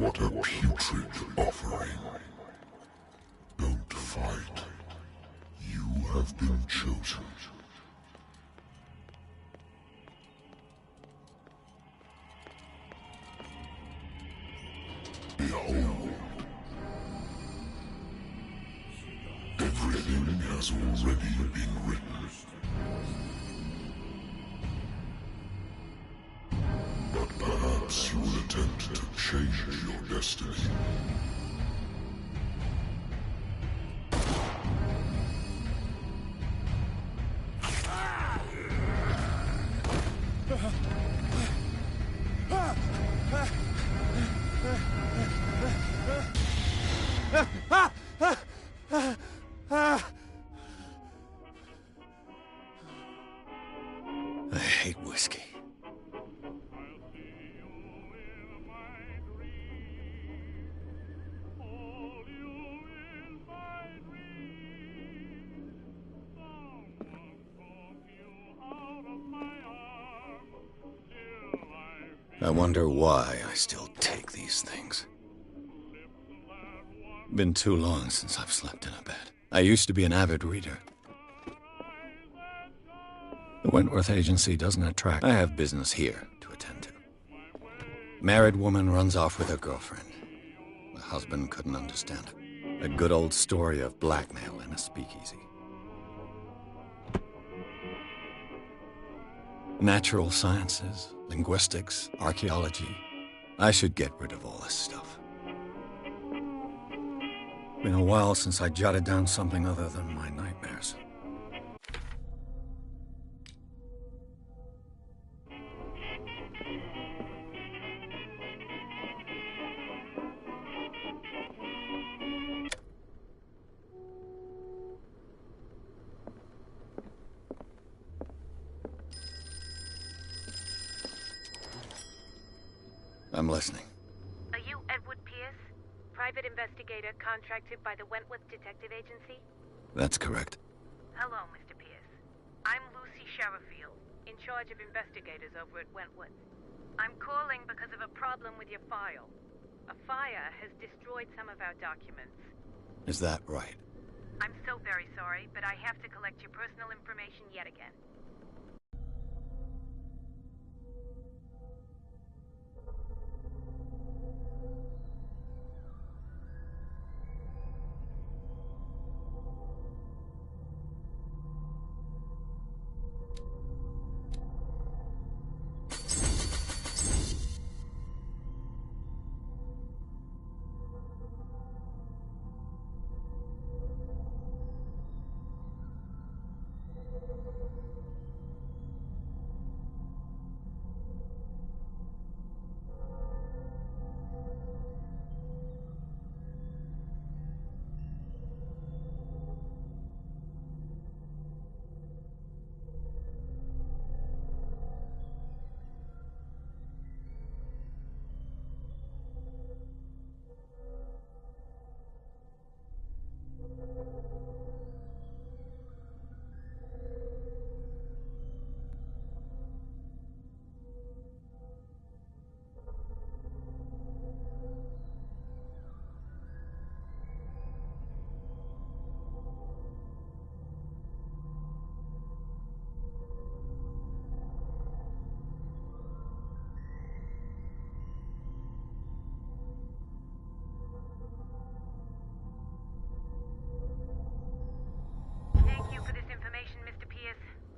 What a putrid offering. Don't fight. You have been chosen. Behold. Everything has already been written. But perhaps you will attempt to change your destiny. I hate whiskey. I wonder why I still take these things. Been too long since I've slept in a bed. I used to be an avid reader. The Wentworth Agency doesn't attract. I have business here to attend to. Married woman runs off with her girlfriend. The husband couldn't understand it. A good old story of blackmail in a speakeasy. Natural sciences, linguistics, archaeology. I should get rid of all this stuff. Been a while since I jotted down something other than my nightmares. I'm listening. Are you Edward Pierce, private investigator contracted by the Wentworth Detective Agency? That's correct. Hello, Mr. Pierce. I'm Lucy Sherifield, in charge of investigators over at Wentworth. I'm calling because of a problem with your file. A fire has destroyed some of our documents. Is that right? I'm so very sorry, but I have to collect your personal information yet again.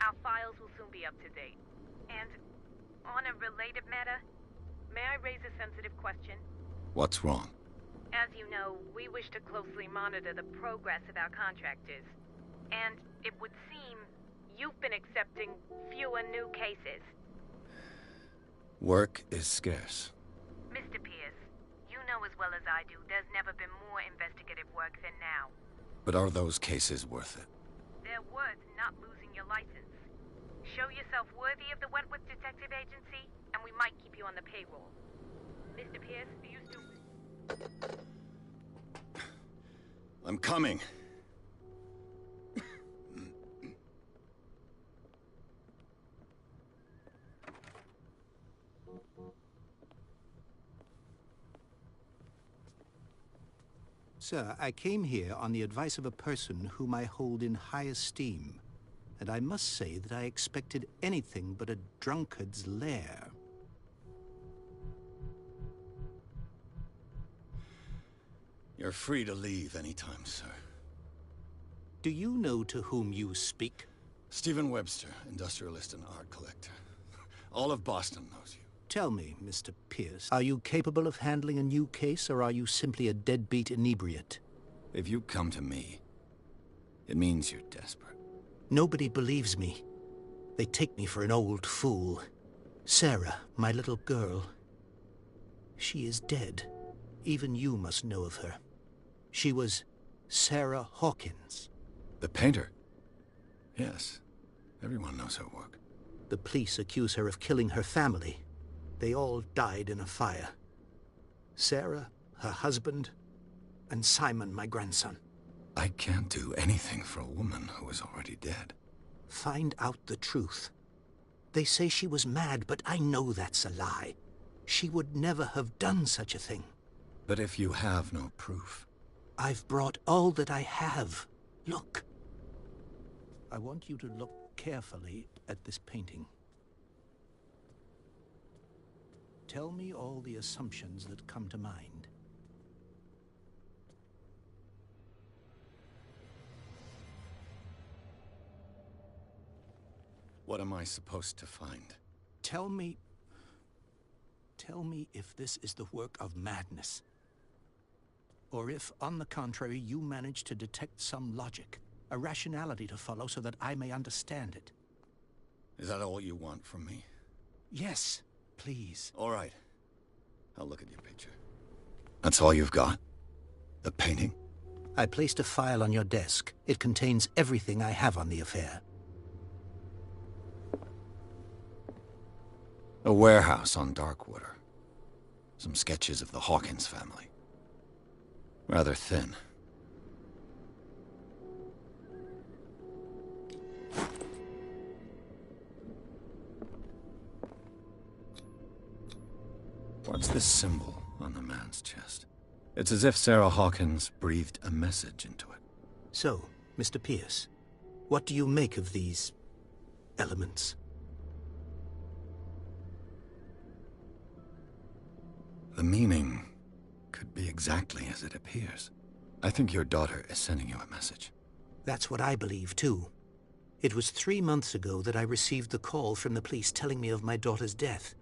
Our files will soon be up to date. And on a related matter, may I raise a sensitive question? What's wrong? As you know, we wish to closely monitor the progress of our contractors. And it would seem you've been accepting fewer new cases. Work is scarce. Mr. Pierce, you know as well as I do, there's never been more investigative work than now. But are those cases worth it? They're worth not losing your license. Show yourself worthy of the Wentworth Detective Agency, and we might keep you on the payroll. Mr. Pierce, for you to... I'm coming. Sir, I came here on the advice of a person whom I hold in high esteem, and I must say that I expected anything but a drunkard's lair. You're free to leave anytime, sir. Do you know to whom you speak? Stephen Webster, industrialist and art collector. All of Boston knows you. Tell me, Mr. Pierce, are you capable of handling a new case, or are you simply a deadbeat inebriate? If you come to me, it means you're desperate. Nobody believes me. They take me for an old fool. Sarah, my little girl, she is dead. Even you must know of her. She was Sarah Hawkins. The painter? Yes. Everyone knows her work. The police accuse her of killing her family. They all died in a fire. Sarah, her husband, and Simon, my grandson. I can't do anything for a woman who is already dead. Find out the truth. They say she was mad, but I know that's a lie. She would never have done such a thing. But if you have no proof... I've brought all that I have. Look. I want you to look carefully at this painting. Tell me all the assumptions that come to mind. What am I supposed to find? Tell me if this is the work of madness. Or if, on the contrary, you manage to detect some logic, a rationality to follow so that I may understand it. Is that all you want from me? Yes, please. All right. I'll look at your picture. That's all you've got? The painting? I placed a file on your desk. It contains everything I have on the affair. A warehouse on Darkwater. Some sketches of the Hawkins family. Rather thin. What's this symbol on the man's chest? It's as if Sarah Hawkins breathed a message into it. So, Mr. Pierce, what do you make of these elements? The meaning could be exactly as it appears. I think your daughter is sending you a message. That's what I believe, too. It was 3 months ago that I received the call from the police telling me of my daughter's death.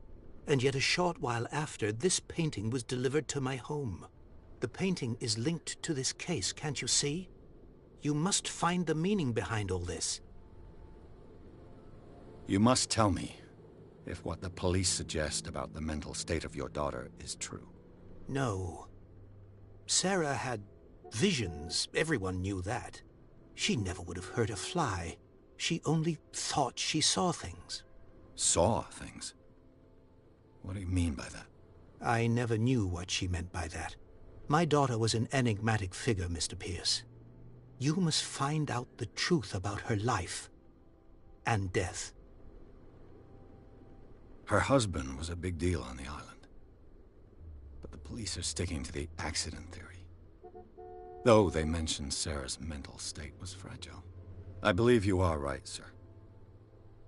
And yet a short while after, this painting was delivered to my home. The painting is linked to this case, can't you see? You must find the meaning behind all this. You must tell me if what the police suggest about the mental state of your daughter is true. No. Sarah had visions. Everyone knew that. She never would have hurt a fly. She only thought she saw things. Saw things? What do you mean by that? I never knew what she meant by that. My daughter was an enigmatic figure, Mr. Pierce. You must find out the truth about her life and death. Her husband was a big deal on the island. But the police are sticking to the accident theory. Though they mentioned Sarah's mental state was fragile. I believe you are right, sir.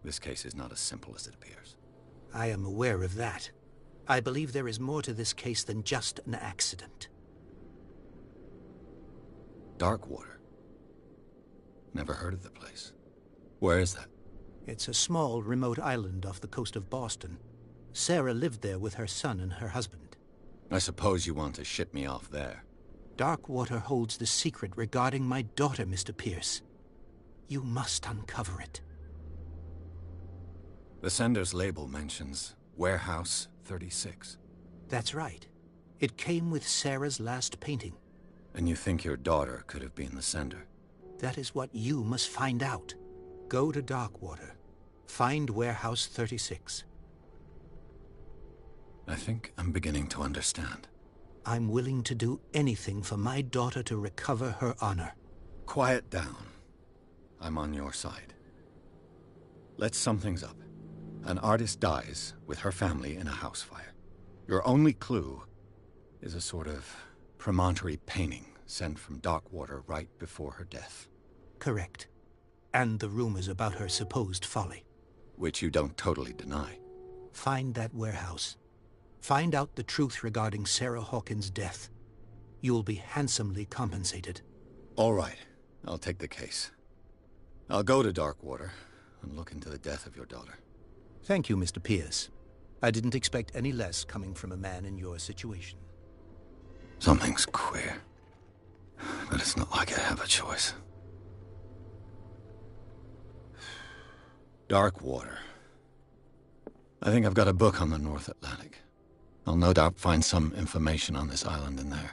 This case is not as simple as it appears. I am aware of that. I believe there is more to this case than just an accident. Darkwater? Never heard of the place. Where is that? It's a small, remote island off the coast of Boston. Sarah lived there with her son and her husband. I suppose you want to ship me off there. Darkwater holds the secret regarding my daughter, Mr. Pierce. You must uncover it. The sender's label mentions Warehouse 36. That's right. It came with Sarah's last painting. And you think your daughter could have been the sender? That is what you must find out. Go to Darkwater. Find Warehouse 36. I think I'm beginning to understand. I'm willing to do anything for my daughter to recover her honor. Quiet down. I'm on your side. Let's sum things up. An artist dies with her family in a house fire. Your only clue is a sort of promontory painting sent from Darkwater right before her death. Correct. And the rumors about her supposed folly. Which you don't totally deny. Find that warehouse. Find out the truth regarding Sarah Hawkins' death. You'll be handsomely compensated. All right. I'll take the case. I'll go to Darkwater and look into the death of your daughter. Thank you, Mr. Pierce. I didn't expect any less coming from a man in your situation. Something's queer. But it's not like I have a choice. Darkwater. I think I've got a book on the North Atlantic. I'll no doubt find some information on this island in there.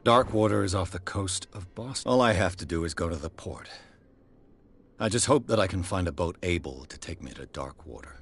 Darkwater is off the coast of Boston. All I have to do is go to the port. I just hope that I can find a boat able to take me to Darkwater.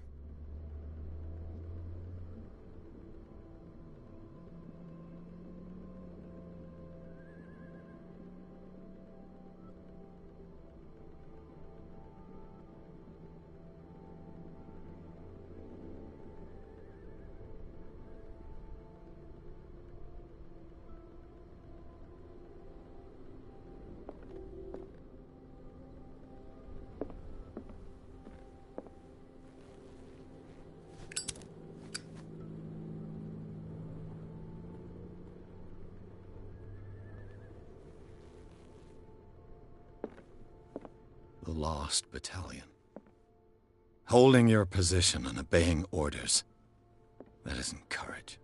The Lost Battalion. Holding your position and obeying orders. That isn't courage.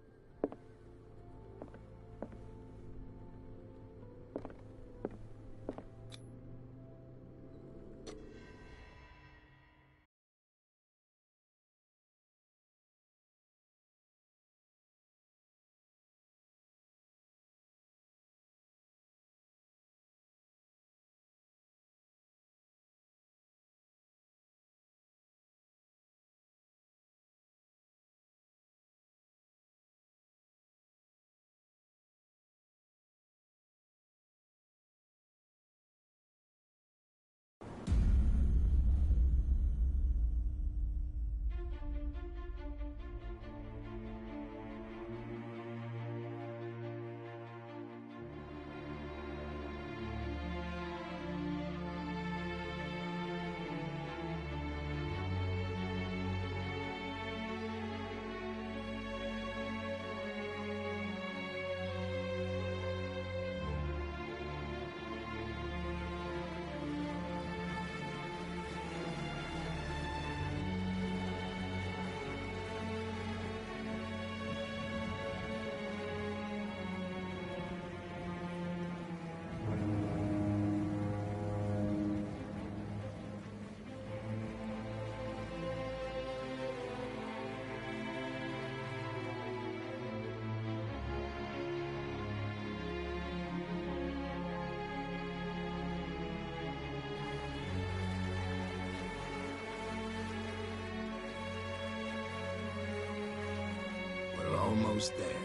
Almost there.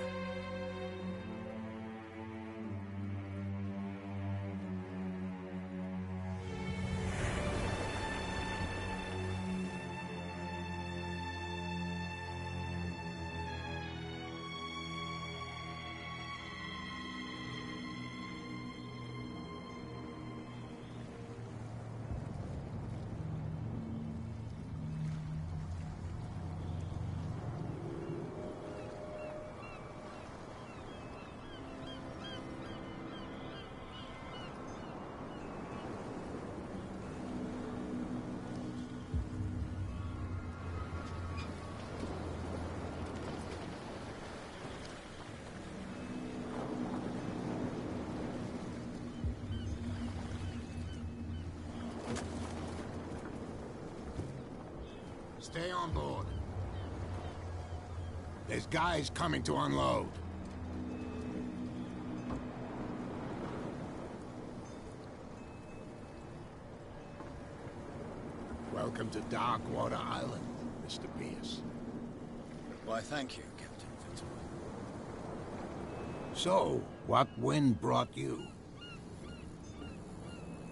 Stay on board. There's guys coming to unload. Welcome to Darkwater Island, Mr. Pierce. Why, thank you, Captain Fitzroy. So, what wind brought you?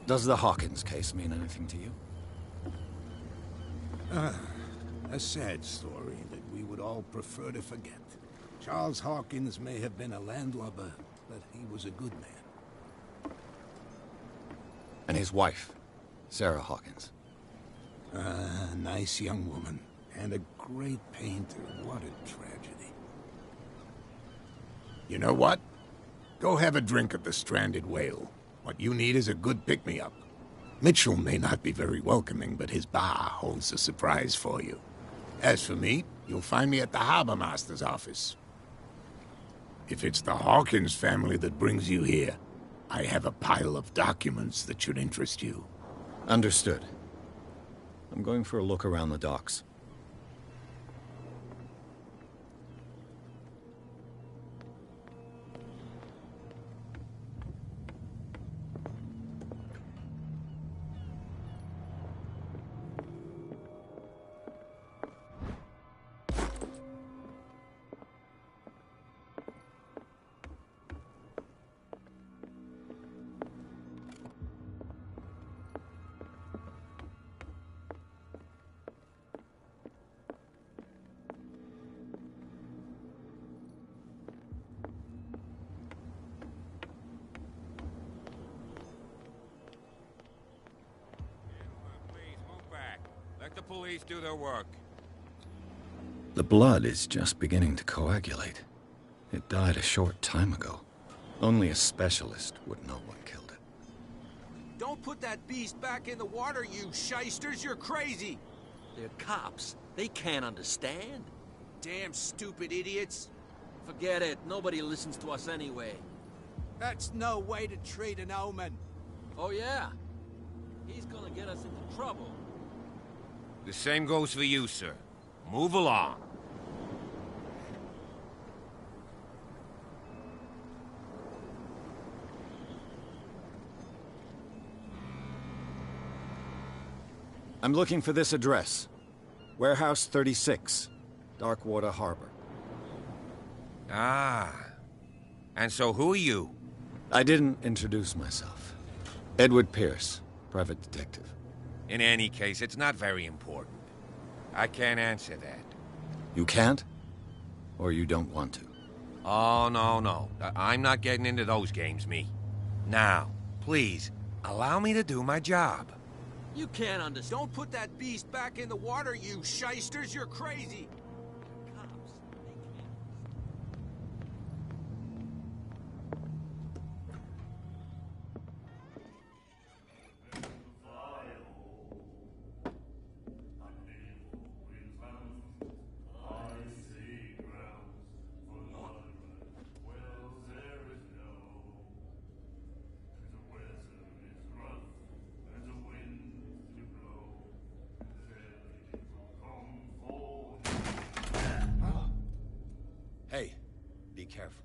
Does the Hawkins case mean anything to you? A sad story that we would all prefer to forget. Charles Hawkins may have been a landlubber, but he was a good man. And his wife, Sarah Hawkins. A nice young woman, and a great painter. What a tragedy. You know what? Go have a drink at the Stranded Whale. What you need is a good pick-me-up. Mitchell may not be very welcoming, but his bar holds a surprise for you. As for me, you'll find me at the Harbor Master's office. If it's the Hawkins family that brings you here, I have a pile of documents that should interest you. Understood. I'm going for a look around the docks. Let the police do their work. The blood is just beginning to coagulate. It died a short time ago. Only a specialist would know what killed it. Don't put that beast back in the water, you shysters! You're crazy! They're cops. They can't understand. Damn stupid idiots! Forget it. Nobody listens to us anyway. That's no way to treat an omen. Oh, yeah? He's gonna get us into trouble. The same goes for you, sir. Move along. I'm looking for this address. Warehouse 36, Darkwater Harbor. Ah. And so who are you? I didn't introduce myself. Edward Pierce, private detective. In any case, it's not very important. I can't answer that. You can't? Or you don't want to? Oh, no. I'm not getting into those games, me. Now, please, allow me to do my job. You can't understand. Don't put that beast back in the water, you shysters! You're crazy! Cops. They can't. Hey, be careful.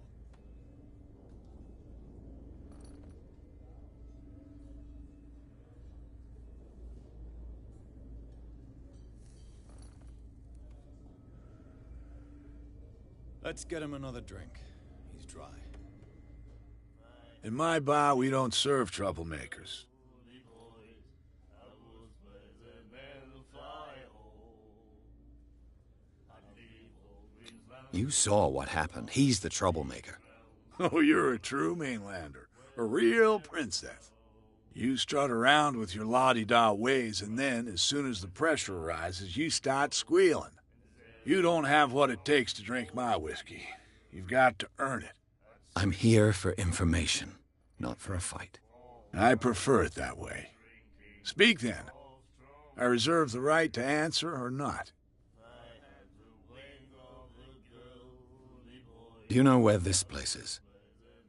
Let's get him another drink. He's dry. In my bar, we don't serve troublemakers. You saw what happened. He's the troublemaker. Oh, you're a true mainlander. A real princess. You strut around with your la-di-da ways, and then, as soon as the pressure arises, you start squealing. You don't have what it takes to drink my whiskey. You've got to earn it. I'm here for information, not for a fight. I prefer it that way. Speak, then. I reserve the right to answer or not. Do you know where this place is?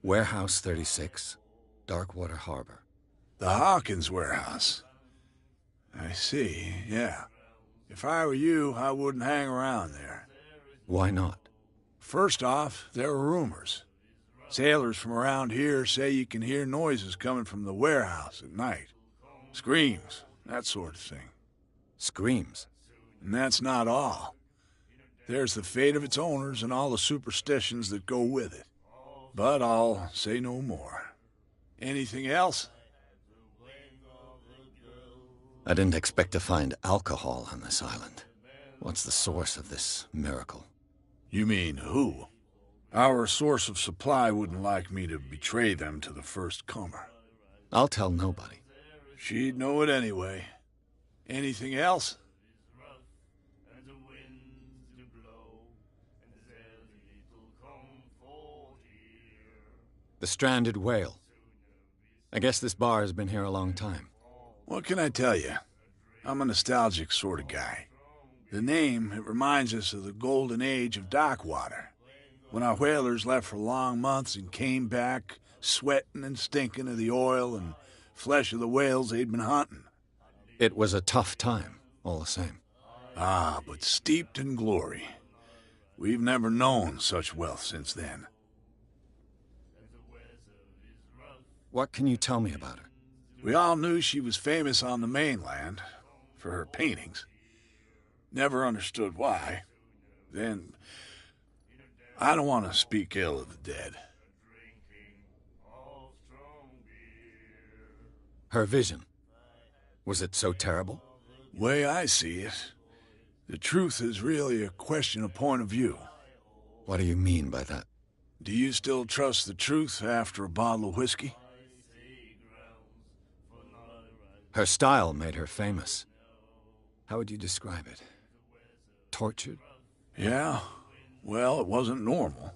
Warehouse 36, Darkwater Harbor. The Hawkins warehouse. I see, yeah. If I were you, I wouldn't hang around there. Why not? First off, there are rumors. Sailors from around here say you can hear noises coming from the warehouse at night. Screams, that sort of thing. Screams? And that's not all. There's the fate of its owners and all the superstitions that go with it. But I'll say no more. Anything else? I didn't expect to find alcohol on this island. What's the source of this miracle? You mean who? Our source of supply wouldn't like me to betray them to the first comer. I'll tell nobody. She'd know it anyway. Anything else? The stranded whale. I guess this bar has been here a long time. What can I tell you? I'm a nostalgic sort of guy. The name, it reminds us of the golden age of dock water, when our whalers left for long months and came back sweating and stinking of the oil and flesh of the whales they'd been hunting. It was a tough time, all the same. Ah, but steeped in glory. We've never known such wealth since then. What can you tell me about her? We all knew she was famous on the mainland for her paintings. Never understood why. Then, I don't want to speak ill of the dead. Her vision. Was it so terrible? Way I see it, the truth is really a question of point of view. What do you mean by that? Do you still trust the truth after a bottle of whiskey? Her style made her famous. How would you describe it? Tortured? Yeah. Well, it wasn't normal.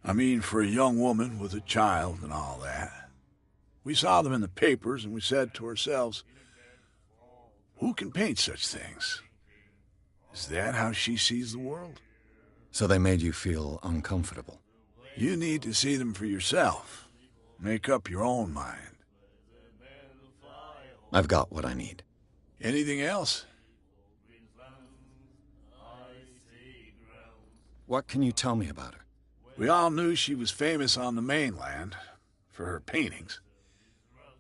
I mean, for a young woman with a child and all that. We saw them in the papers and we said to ourselves, who can paint such things? Is that how she sees the world? So they made you feel uncomfortable? You need to see them for yourself. Make up your own mind. I've got what I need. Anything else? What can you tell me about her? We all knew she was famous on the mainland for her paintings.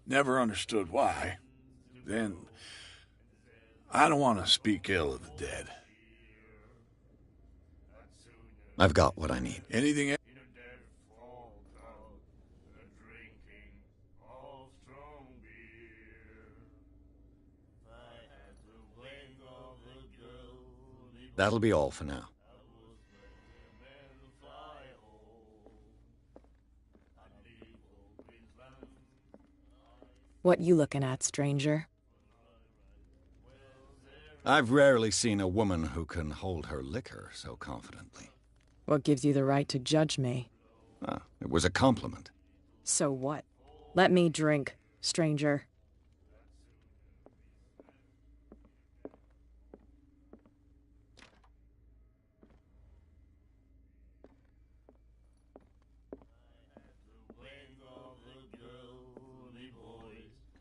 Never understood why. Then, I don't want to speak ill of the dead. I've got what I need. Anything else? That'll be all for now. What you looking at, stranger? I've rarely seen a woman who can hold her liquor so confidently. What gives you the right to judge me? Ah, it was a compliment. So what? Let me drink, stranger.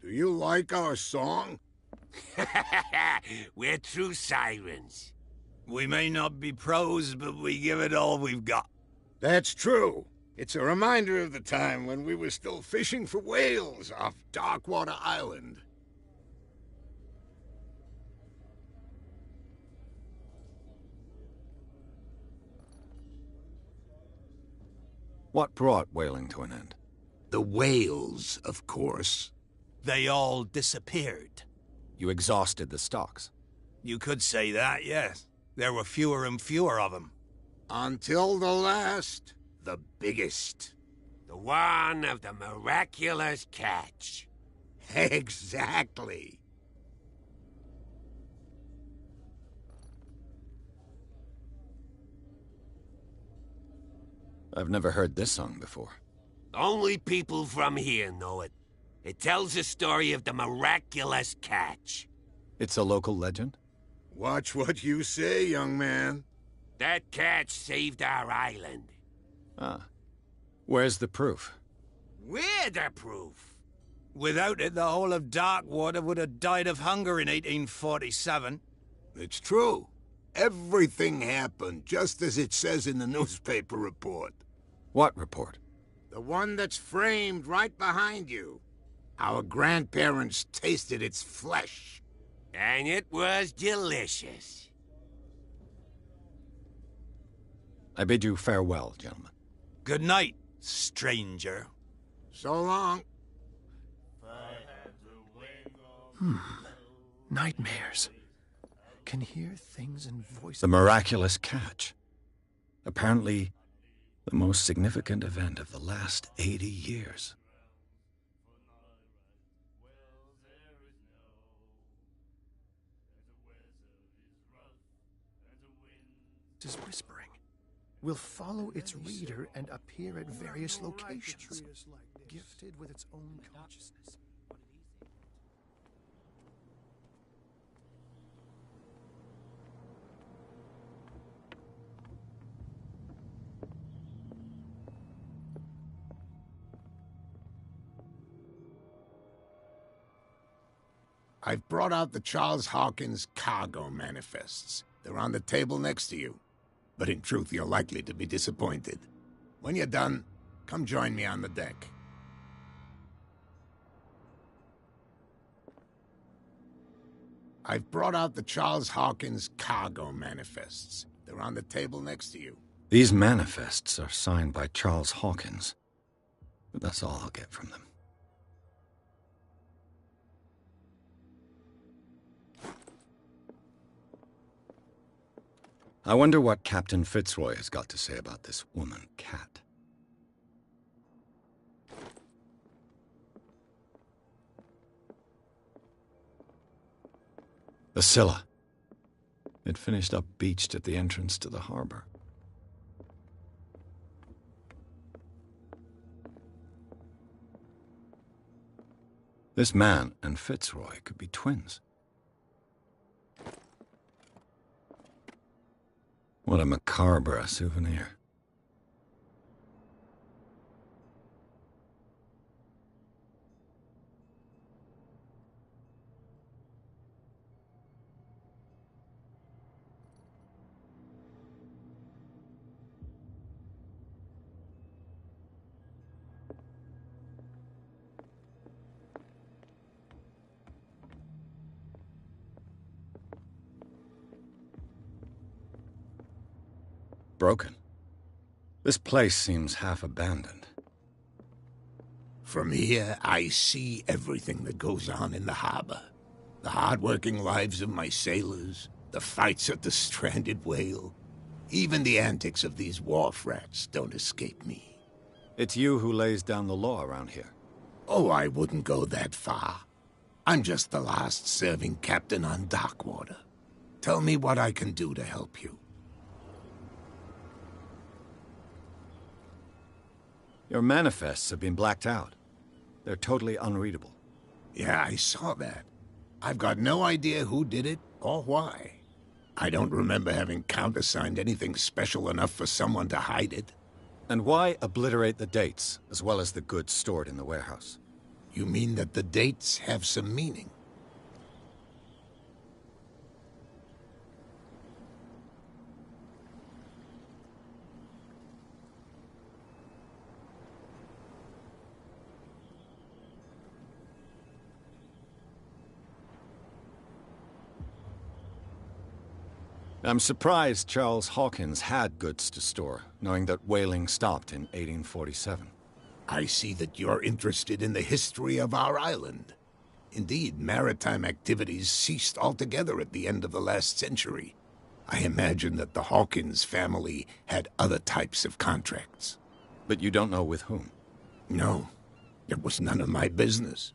Do you like our song? We're true sirens. We may not be pros, but we give it all we've got. That's true. It's a reminder of the time when we were still fishing for whales off Darkwater Island. What brought whaling to an end? The whales, of course. They all disappeared. You exhausted the stocks. You could say that, yes. There were fewer and fewer of them. Until the last, the biggest. The one of the miraculous catch. Exactly. I've never heard this song before. Only people from here know it. It tells the story of the miraculous catch. It's a local legend? Watch what you say, young man. That catch saved our island. Ah. Where's the proof? We're the proof. Without it, the whole of Darkwater would have died of hunger in 1847. It's true. Everything happened just as it says in the newspaper report. What report? The one that's framed right behind you. Our grandparents tasted its flesh. And it was delicious. I bid you farewell, gentlemen. Good night, stranger. So long. Nightmares. Can hear things and voices. The miraculous catch. Apparently, the most significant event of the last 80 years. Is whispering. Will follow its reader and appear at various locations, gifted with its own consciousness. I've brought out the Charles Hawkins cargo manifests. They're on the table next to you. But in truth, you're likely to be disappointed. When you're done, come join me on the deck. I've brought out the Charles Hawkins cargo manifests. They're on the table next to you. These manifests are signed by Charles Hawkins. But that's all I'll get from them. I wonder what Captain Fitzroy has got to say about this woman, Cat. The Scylla. It finished up beached at the entrance to the harbor. This man and Fitzroy could be twins. What a macabre souvenir. Broken. This place seems half abandoned. From here, I see everything that goes on in the harbor. The hard-working lives of my sailors, the fights at the stranded whale. Even the antics of these wharf rats don't escape me. It's you who lays down the law around here. Oh, I wouldn't go that far. I'm just the last serving captain on Darkwater. Tell me what I can do to help you. Your manifests have been blacked out. They're totally unreadable. Yeah, I saw that. I've got no idea who did it or why. I don't remember having countersigned anything special enough for someone to hide it. And why obliterate the dates, as well as the goods stored in the warehouse? You mean that the dates have some meaning? I'm surprised Charles Hawkins had goods to store, knowing that whaling stopped in 1847. I see that you're interested in the history of our island. Indeed, maritime activities ceased altogether at the end of the last century. I imagine that the Hawkins family had other types of contracts. But you don't know with whom? No, it was none of my business.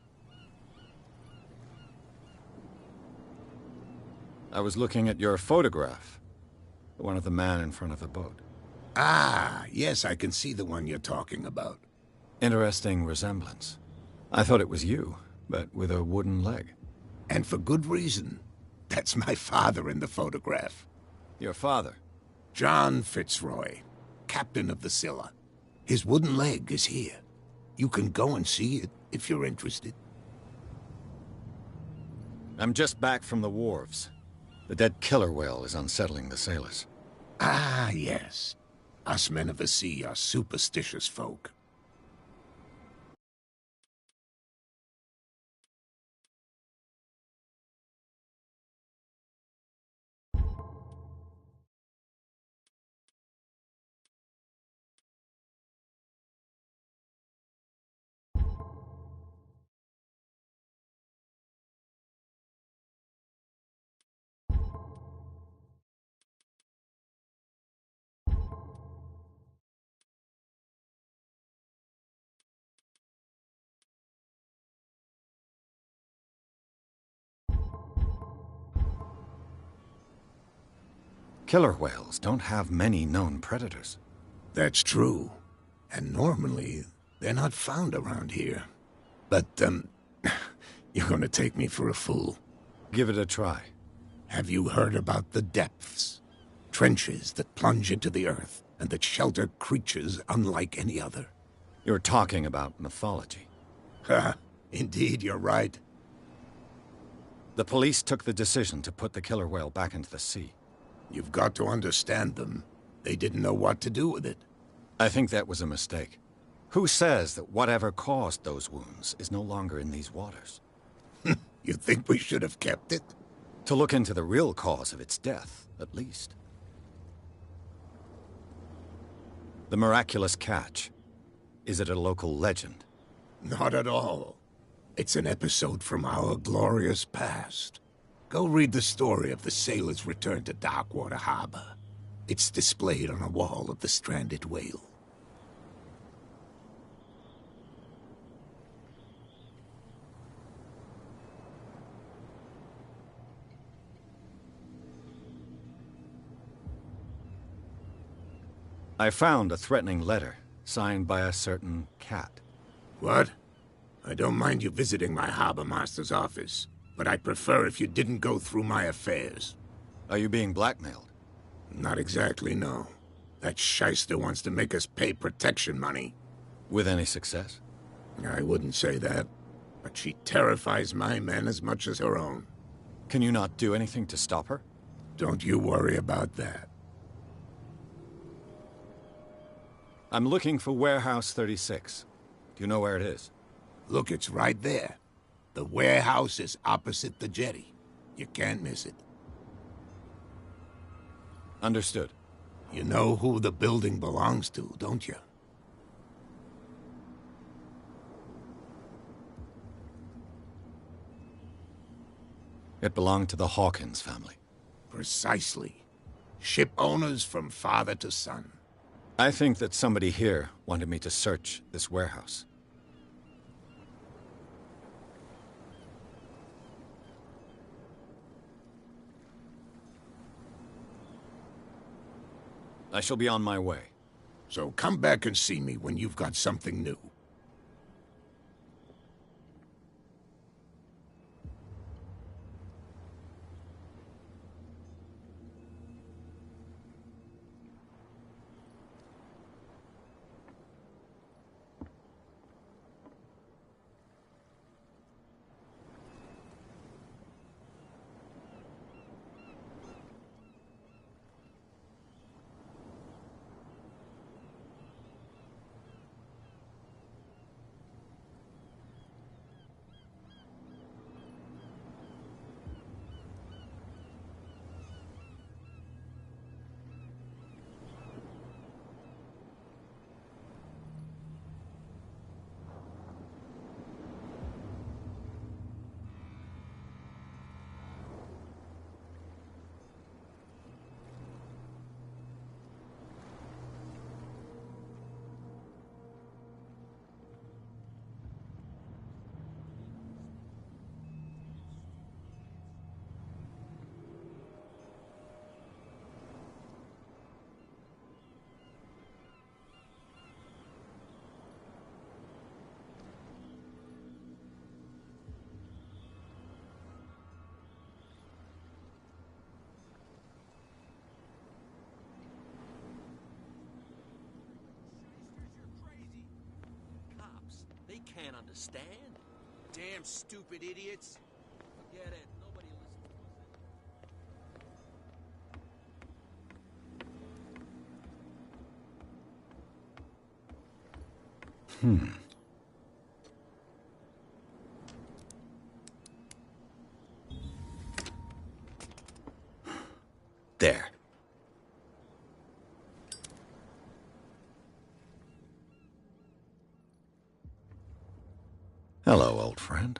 I was looking at your photograph. The one of the man in front of the boat. Ah, yes, I can see the one you're talking about. Interesting resemblance. I thought it was you, but with a wooden leg. And for good reason. That's my father in the photograph. Your father? John Fitzroy, captain of the Scylla. His wooden leg is here. You can go and see it if you're interested. I'm just back from the wharves. The dead killer whale is unsettling the sailors. Ah, yes. Us men of the sea are superstitious folk. Killer whales don't have many known predators. That's true. And normally, they're not found around here. But, you're gonna take me for a fool. Give it a try. Have you heard about the depths? Trenches that plunge into the earth and that shelter creatures unlike any other. You're talking about mythology. Ha! Indeed, you're right. The police took the decision to put the killer whale back into the sea. You've got to understand them. They didn't know what to do with it. I think that was a mistake. Who says that whatever caused those wounds is no longer in these waters? You think we should have kept it? To look into the real cause of its death, at least. The miraculous catch. Is it a local legend? Not at all. It's an episode from our glorious past. Go read the story of the sailor's return to Darkwater Harbor. It's displayed on a wall of the stranded whale. I found a threatening letter, signed by a certain cat. What? I don't mind you visiting my harbor master's office, but I'd prefer if you didn't go through my affairs. Are you being blackmailed? Not exactly, no. That shyster wants to make us pay protection money. With any success? I wouldn't say that, but she terrifies my men as much as her own. Can you not do anything to stop her? Don't you worry about that. I'm looking for Warehouse 36. Do you know where it is? Look, it's right there. The warehouse is opposite the jetty. You can't miss it. Understood. You know who the building belongs to, don't you? It belonged to the Hawkins family. Precisely. Ship owners from father to son. I think that somebody here wanted me to search this warehouse. I shall be on my way. So come back and see me when you've got something new. They can't understand. Damn stupid idiots. Forget it. Nobody listens to us. There. Hello, old friend.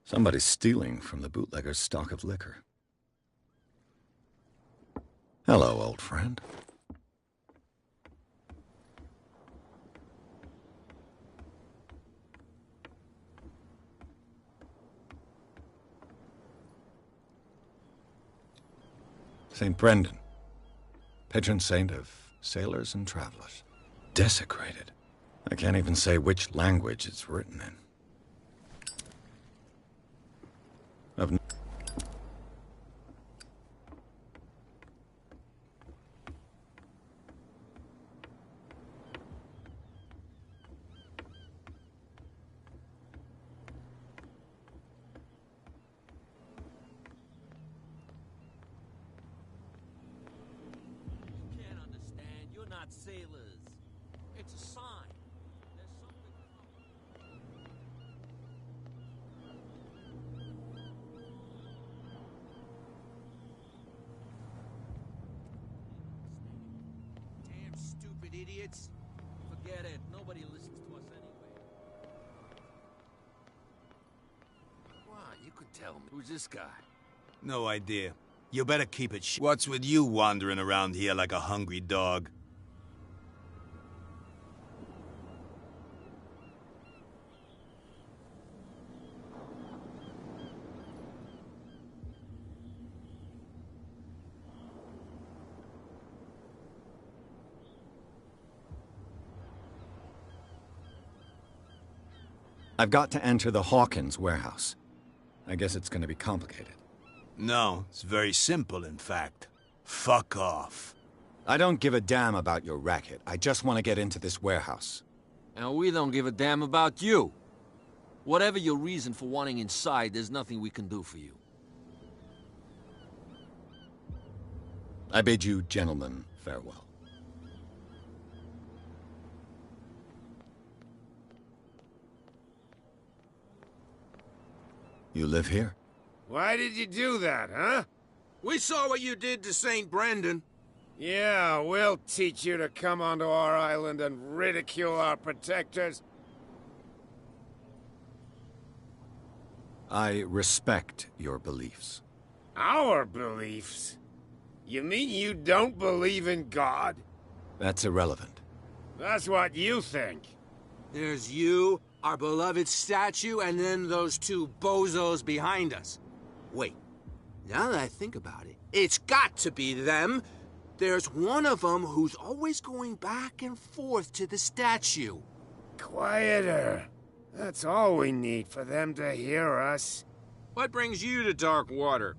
Somebody's stealing from the bootlegger's stock of liquor. Hello, old friend. St. Brendan, patron saint of sailors and travelers. Desecrated. I can't even say which language it's written in. Sailors. It's a sign. There's something Damn stupid idiots. Forget it. Nobody listens to us anyway. Wow, you could tell me. Who's this guy? No idea. You better keep it What's with you wandering around here like a hungry dog? I've got to enter the Hawkins warehouse. I guess it's going to be complicated. No, it's very simple, in fact. Fuck off. I don't give a damn about your racket. I just want to get into this warehouse. And we don't give a damn about you. Whatever your reason for wanting inside, there's nothing we can do for you. I bid you gentlemen farewell. You live here? Why did you do that, huh? We saw what you did to St. Brendan. Yeah, we'll teach you to come onto our island and ridicule our protectors. I respect your beliefs. Our beliefs? You mean you don't believe in God? That's irrelevant. That's what you think. There's you, our beloved statue, and then those two bozos behind us. Wait, now that I think about it, it's got to be them. There's one of them who's always going back and forth to the statue. Quieter. That's all we need for them to hear us. What brings you to Dark Water?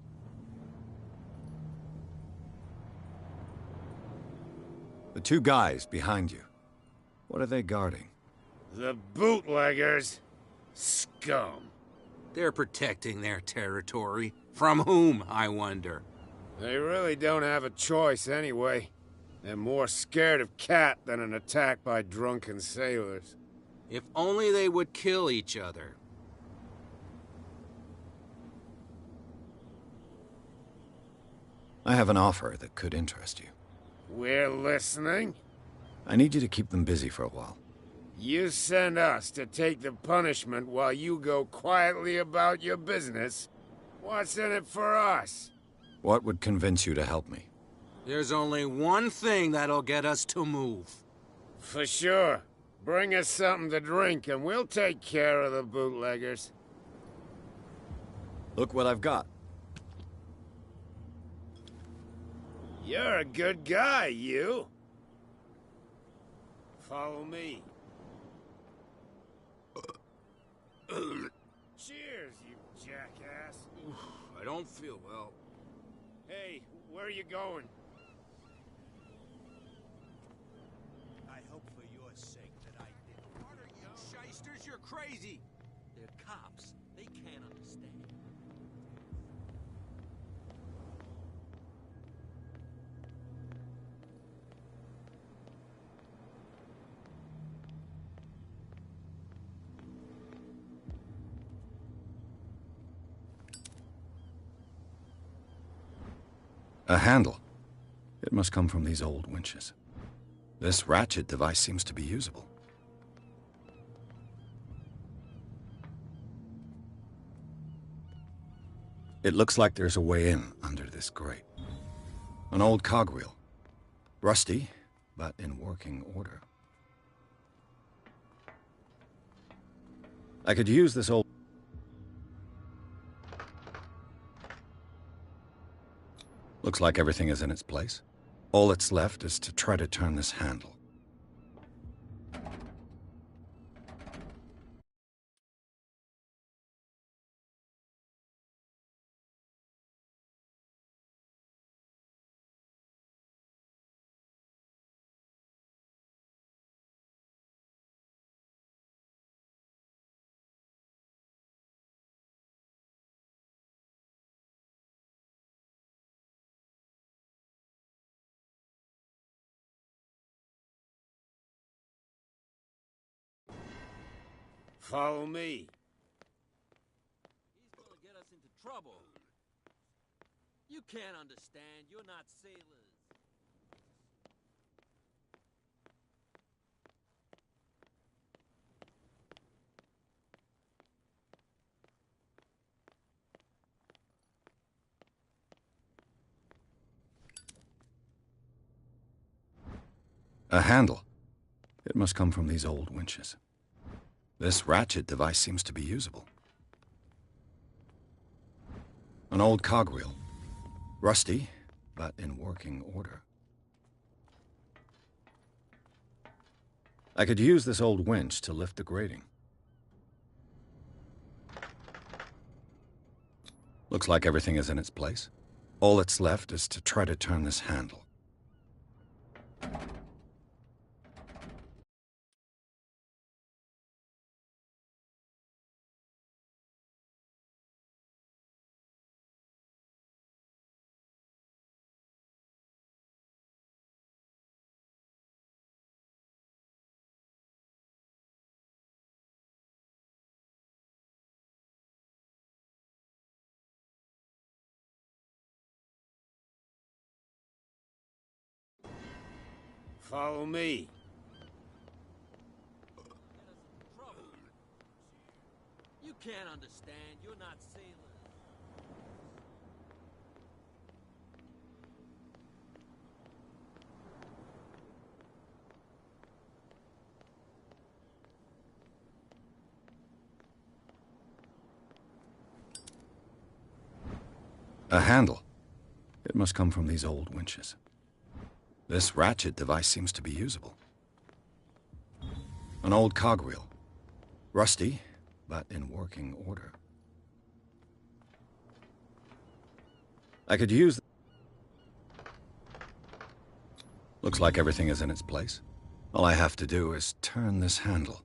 The two guys behind you. What are they guarding? The bootleggers. Scum. They're protecting their territory. From whom, I wonder? They really don't have a choice anyway. They're more scared of Cat than an attack by drunken sailors. If only they would kill each other. I have an offer that could interest you. We're listening. I need you to keep them busy for a while. You send us to take the punishment while you go quietly about your business. What's in it for us? What would convince you to help me? There's only one thing that'll get us to move. For sure. Bring us something to drink and we'll take care of the bootleggers. Look what I've got. You're a good guy, you. Follow me. Cheers, you jackass. I don't feel well. Hey, where are you going? I hope for your sake that I didn't. What are you shysters? You're crazy. They're cops. They can't understand. A handle. It must come from these old winches. This ratchet device seems to be usable. It looks like there's a way in under this grate. An old cogwheel. Rusty, but in working order. I could use this old... Looks like everything is in its place. All that's left is to try to turn this handle. Follow me. He's gonna get us into trouble. You can't understand. You're not sailors. A handle. It must come from these old winches. This ratchet device seems to be usable. An old cogwheel. Rusty, but in working order. I could use this old winch to lift the grating. Looks like everything is in its place. All that's left is to try to turn this handle. Follow me. You can't understand. You're not sailors. A handle. It must come from these old winches. This ratchet device seems to be usable. An old cogwheel. Rusty, but in working order. I could use... Looks like everything is in its place. All I have to do is turn this handle.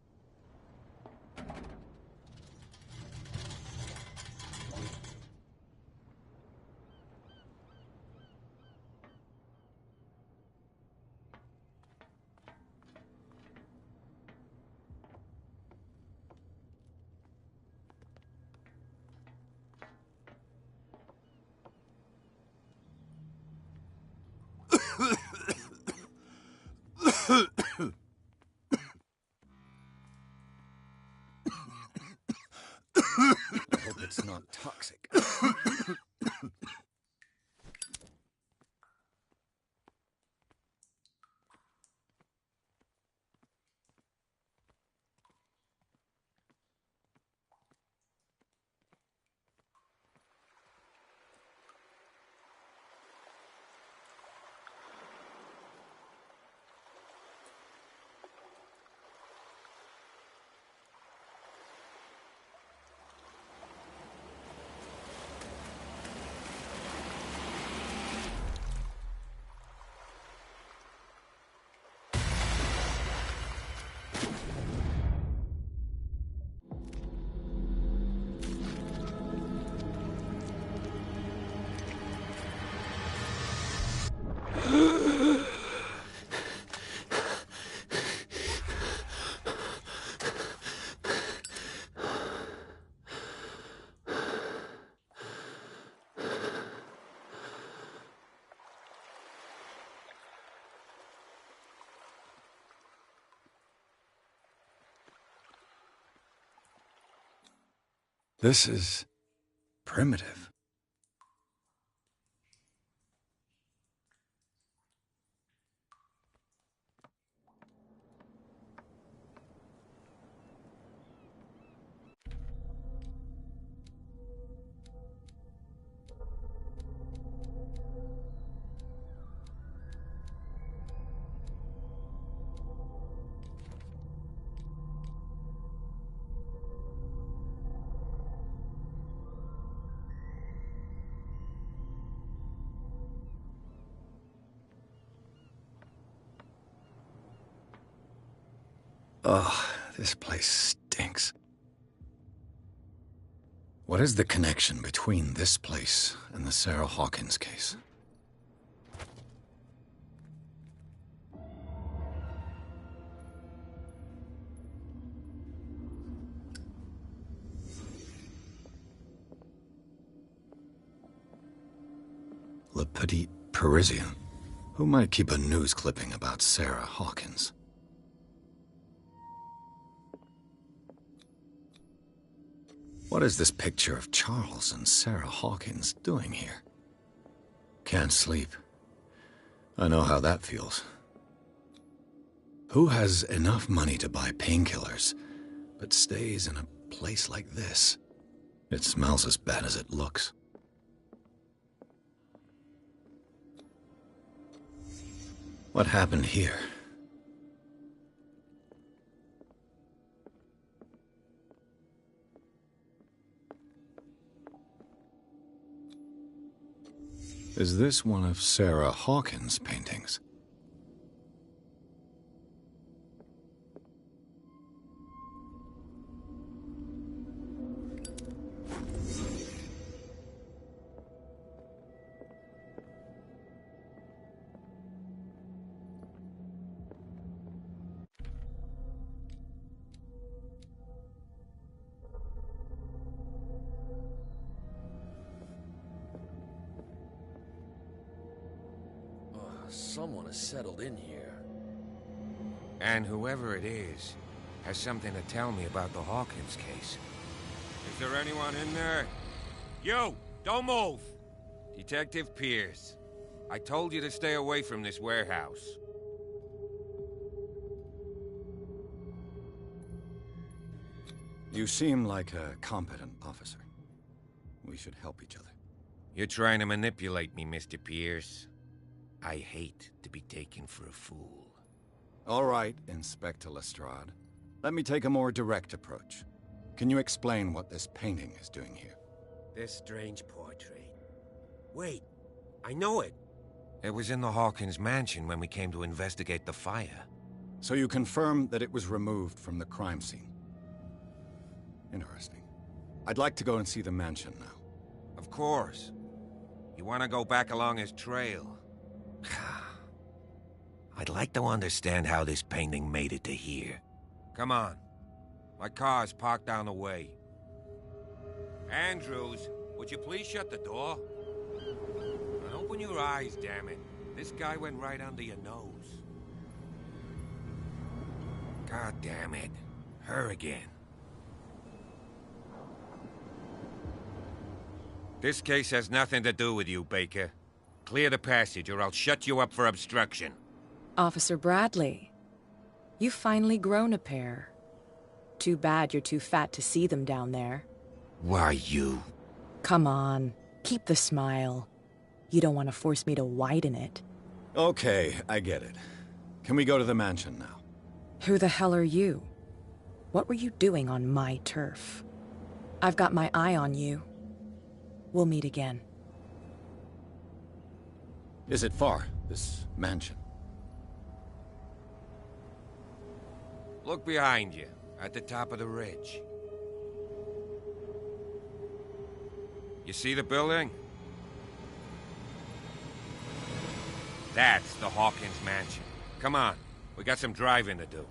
I hope it's not toxic. This is primitive. Ugh, this place stinks. What is the connection between this place and the Sarah Hawkins case? Le Petit Parisien. Who might keep a news clipping about Sarah Hawkins? What is this picture of Charles and Sarah Hawkins doing here? Can't sleep. I know how that feels. Who has enough money to buy painkillers, but stays in a place like this? It smells as bad as it looks. What happened here? Is this one of Sarah Hawkins' paintings? Someone has settled in here. And whoever it is has something to tell me about the Hawkins case. Is there anyone in there? You! Don't move! Detective Pierce. I told you to stay away from this warehouse. You seem like a competent officer. We should help each other. You're trying to manipulate me, Mr. Pierce. I hate to be taken for a fool. All right, Inspector Lestrade. Let me take a more direct approach. Can you explain what this painting is doing here? This strange portrait. Wait, I know it. It was in the Hawkins mansion when we came to investigate the fire. So you confirm that it was removed from the crime scene? Interesting. I'd like to go and see the mansion now. Of course. You want to go back along his trail? I'd like to understand how this painting made it to here. Come on. My car's parked down the way. Andrews, would you please shut the door? And open your eyes, damn it. This guy went right under your nose. God damn it. Her again. This case has nothing to do with you, Baker. Clear the passage or I'll shut you up for obstruction. Officer Bradley, you've finally grown a pair. Too bad you're too fat to see them down there. Why, you... Come on, keep the smile. You don't want to force me to widen it. Okay, I get it. Can we go to the mansion now? Who the hell are you? What were you doing on my turf? I've got my eye on you. We'll meet again. Is it far, this mansion? Look behind you, at the top of the ridge. You see the building? That's the Hawkins mansion. Come on, we got some driving to do.